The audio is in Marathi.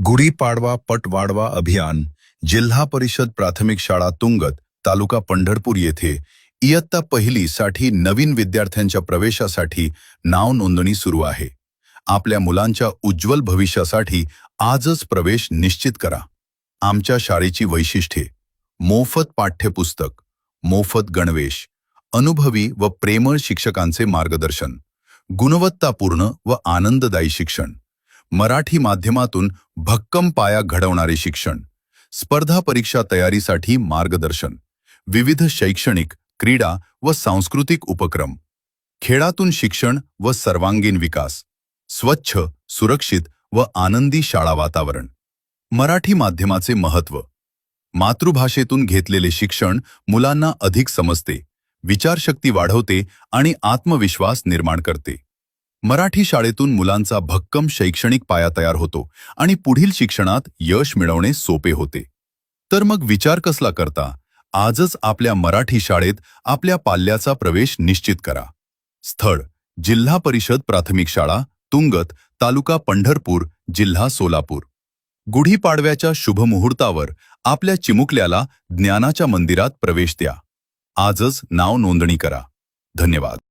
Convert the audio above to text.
गुढीपाडवा पट वाढवा अभियान जिल्हा परिषद प्राथमिक शाळा तुंगत तालुका पंढरपूर येथे इयत्ता पहिली साठी नवीन विद्यार्थ्यांच्या प्रवेशासाठी नाव नोंदणी सुरू आहे। आपल्या मुलांच्या उज्ज्वल भविष्यासाठी आजच प्रवेश निश्चित करा। आमच्या शाळेची वैशिष्ट्ये: मोफत पाठ्यपुस्तक, मोफत गणवेश, अनुभवी व प्रेमळ शिक्षकांचे मार्गदर्शन, गुणवत्तापूर्ण व आनंददायी शिक्षण, मराठी माध्यमातून भक्कम पाया घडवणारे शिक्षण, स्पर्धा परीक्षा तयारीसाठी मार्गदर्शन, विविध शैक्षणिक, क्रीडा व सांस्कृतिक उपक्रम, खेळातून शिक्षण व सर्वांगीण विकास, स्वच्छ, सुरक्षित व आनंदी शाळा वातावरण। मराठी माध्यमाचे महत्त्व: मातृभाषेतून घेतलेले शिक्षण मुलांना अधिक समजते, विचारशक्ती वाढवते आणि आत्मविश्वास निर्माण करते। मराठी शाळेतून मुलांचा भक्कम शैक्षणिक पाया तयार होतो आणि पुढील शिक्षणात यश मिळवणे सोपे होते। तर मग विचार कसला करता? आजच आपल्या मराठी शाळेत आपल्या पाल्याचा प्रवेश निश्चित करा। स्थळ: जिल्हा परिषद प्राथमिक शाळा तुंगत, तालुका पंढरपूर, जिल्हा सोलापूर। गुढीपाडव्याच्या शुभमुहूर्तावर आपल्या चिमुकल्याला ज्ञानाच्या मंदिरात प्रवेश द्या। आजच नाव नोंदणी करा। धन्यवाद।